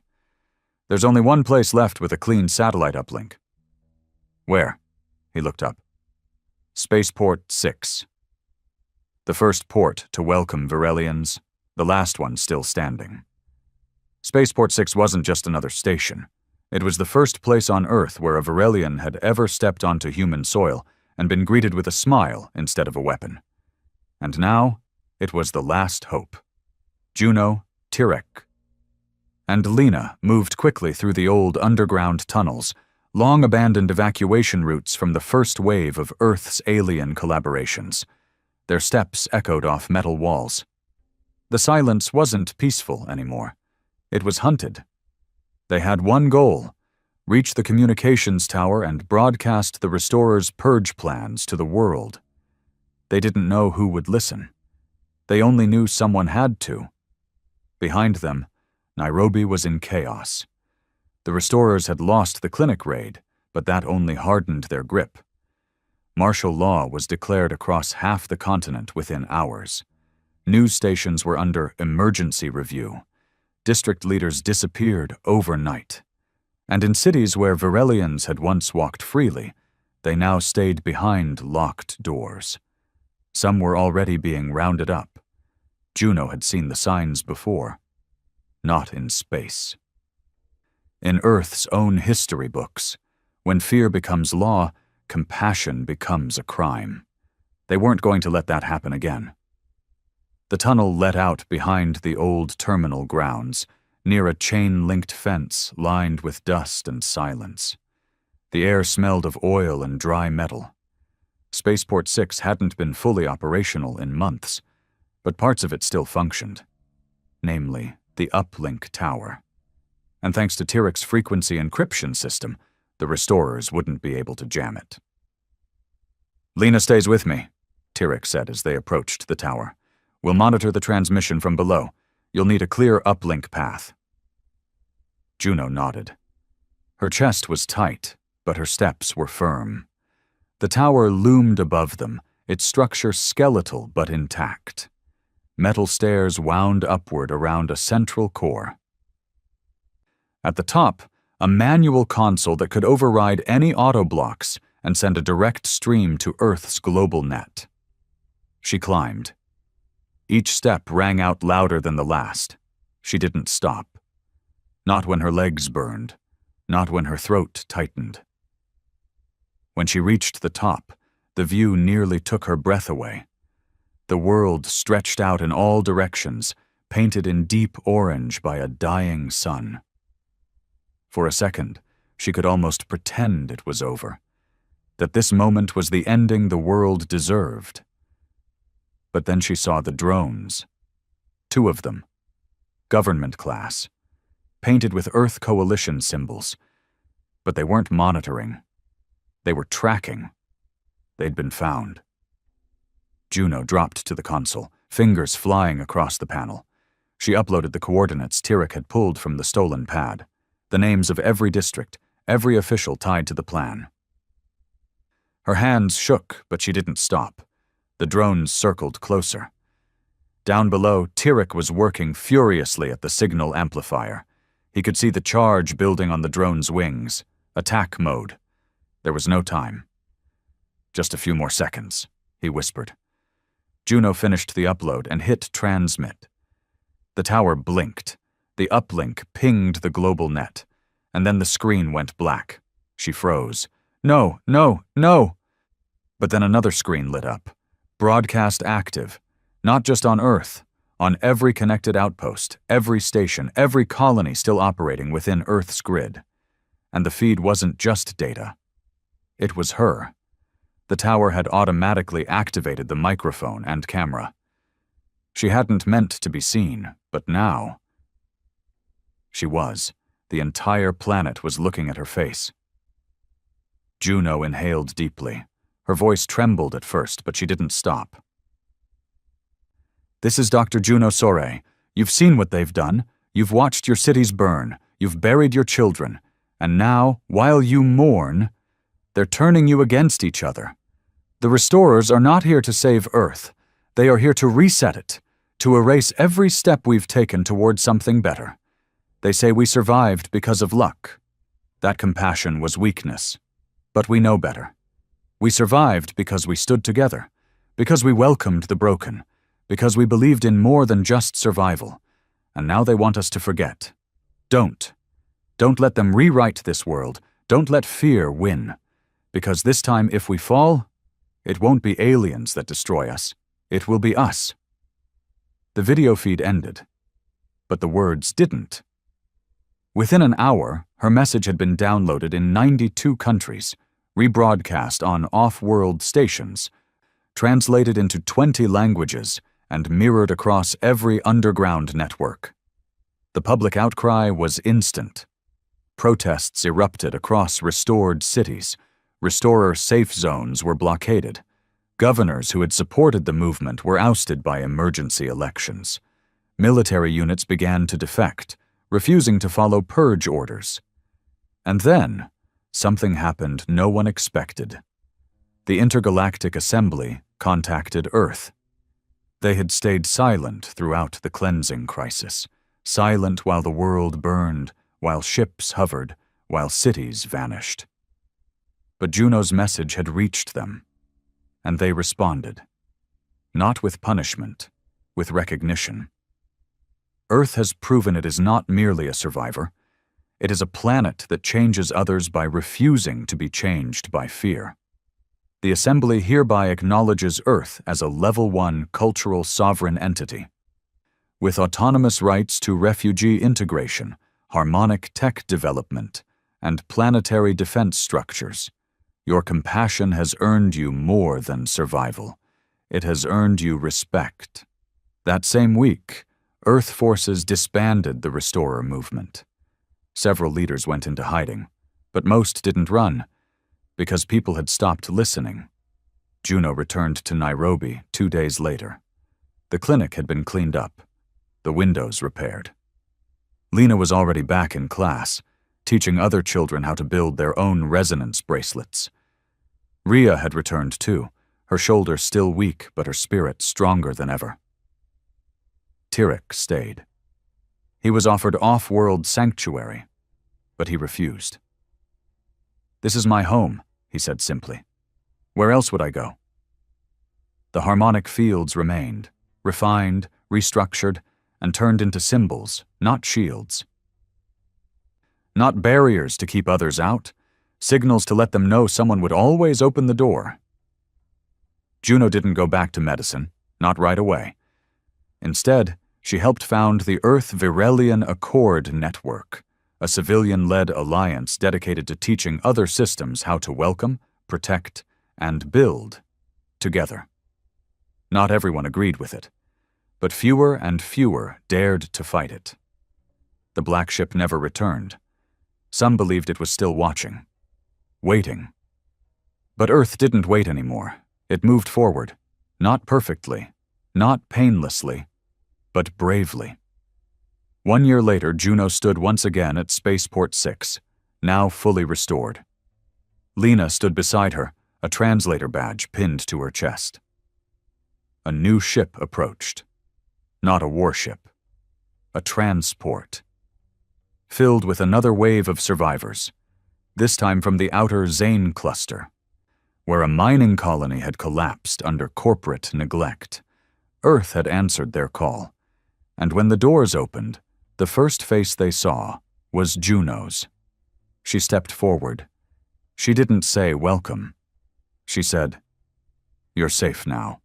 "There's only one place left with a clean satellite uplink." "Where?" He looked up. "Spaceport 6. The first port to welcome Virelians, the last one still standing." Spaceport 6 wasn't just another station. It was the first place on Earth where a Virelian had ever stepped onto human soil and been greeted with a smile instead of a weapon. And now, it was the last hope. Juno, Tyrek, and Lena moved quickly through the old underground tunnels, long-abandoned evacuation routes from the first wave of Earth's alien collaborations. Their steps echoed off metal walls. The silence wasn't peaceful anymore. It was hunted. They had one goal: reach the communications tower and broadcast the Restorer's purge plans to the world. They didn't know who would listen. They only knew someone had to. Behind them, Nairobi was in chaos. The Restorers had lost the clinic raid, but that only hardened their grip. Martial law was declared across half the continent within hours. News stations were under emergency review. District leaders disappeared overnight. And in cities where Virelians had once walked freely, they now stayed behind locked doors. Some were already being rounded up. Juno had seen the signs before. Not in space. In Earth's own history books, when fear becomes law, compassion becomes a crime. They weren't going to let that happen again. The tunnel let out behind the old terminal grounds, near a chain-linked fence lined with dust and silence. The air smelled of oil and dry metal. Spaceport 6 hadn't been fully operational in months, but parts of it still functioned. Namely, the uplink tower. And thanks to Tyrek's frequency encryption system, the Restorers wouldn't be able to jam it. "Lena stays with me," Tyrek said as they approached the tower. "We'll monitor the transmission from below. You'll need a clear uplink path." Juno nodded. Her chest was tight, but her steps were firm. The tower loomed above them, its structure skeletal but intact. Metal stairs wound upward around a central core. At the top, a manual console that could override any auto blocks and send a direct stream to Earth's global net. She climbed. Each step rang out louder than the last. She didn't stop. Not when her legs burned. Not when her throat tightened. When she reached the top, the view nearly took her breath away. The world stretched out in all directions, painted in deep orange by a dying sun. For a second, she could almost pretend it was over, that this moment was the ending the world deserved. But then she saw the drones. 2 of them. Government class. Painted with Earth Coalition symbols. But they weren't monitoring. They were tracking. They'd been found. Juno dropped to the console, fingers flying across the panel. She uploaded the coordinates Tyrek had pulled from the stolen pad. The names of every district, every official tied to the plan. Her hands shook, but she didn't stop. The drones circled closer. Down below, Tyrek was working furiously at the signal amplifier. He could see the charge building on the drone's wings. Attack mode. There was no time. "Just a few more seconds," he whispered. Juno finished the upload and hit transmit. The tower blinked. The uplink pinged the global net, and then the screen went black. She froze. "No, no, no!" But then another screen lit up. Broadcast active. Not just on Earth. On every connected outpost, every station, every colony still operating within Earth's grid. And the feed wasn't just data. It was her. The tower had automatically activated the microphone and camera. She hadn't meant to be seen, but now... She was. The entire planet was looking at her face. Juno inhaled deeply. Her voice trembled at first, but she didn't stop. This is Dr. Juno Sore. You've seen what they've done. You've watched your cities burn. You've buried your children. And now, while you mourn, they're turning you against each other. The restorers are not here to save Earth. They are here to reset it, to erase every step we've taken toward something better. They say we survived because of luck. That compassion was weakness. But we know better. We survived because we stood together, because we welcomed the broken, because we believed in more than just survival. And now they want us to forget. Don't. Don't let them rewrite this world. Don't let fear win. Because this time, if we fall, it won't be aliens that destroy us. It will be us. The video feed ended, but the words didn't. Within an hour, her message had been downloaded in 92 countries, rebroadcast on off-world stations, translated into 20 languages, and mirrored across every underground network. The public outcry was instant. Protests erupted across restored cities. Restorer safe zones were blockaded. Governors who had supported the movement were ousted by emergency elections. Military units began to defect, refusing to follow purge orders. And then, something happened no one expected. The Intergalactic Assembly contacted Earth. They had stayed silent throughout the cleansing crisis, silent while the world burned, while ships hovered, while cities vanished. But Juno's message had reached them, and they responded. Not with punishment, with recognition. Earth has proven it is not merely a survivor. It is a planet that changes others by refusing to be changed by fear. The Assembly hereby acknowledges Earth as a Level 1 cultural sovereign entity. With autonomous rights to refugee integration, harmonic tech development, and planetary defense structures, your compassion has earned you more than survival. It has earned you respect. That same week, Earth forces disbanded the Restorer movement. Several leaders went into hiding, but most didn't run, because people had stopped listening. Juno returned to Nairobi 2 days later. The clinic had been cleaned up, the windows repaired. Lena was already back in class, teaching other children how to build their own resonance bracelets. Ria had returned too, her shoulder still weak but her spirit stronger than ever. Tirek stayed. He was offered off-world sanctuary, but he refused. "This is my home," he said simply. "Where else would I go?" The harmonic fields remained, refined, restructured, and turned into symbols, not shields. Not barriers to keep others out, signals to let them know someone would always open the door. Juno didn't go back to medicine, not right away. Instead, she helped found the Earth Virelian Accord Network, a civilian-led alliance dedicated to teaching other systems how to welcome, protect, and build together. Not everyone agreed with it, but fewer and fewer dared to fight it. The black ship never returned. Some believed it was still watching, waiting. But Earth didn't wait anymore. It moved forward, not perfectly, not painlessly, but bravely. 1 year later, Juno stood once again at Spaceport 6, now fully restored. Lena stood beside her, a translator badge pinned to her chest. A new ship approached. Not a warship, a transport. Filled with another wave of survivors, this time from the outer Zane cluster, where a mining colony had collapsed under corporate neglect. Earth had answered their call, and when the doors opened, the first face they saw was Juno's. She stepped forward. She didn't say welcome. She said, "You're safe now."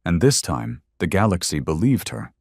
And this time, the galaxy believed her.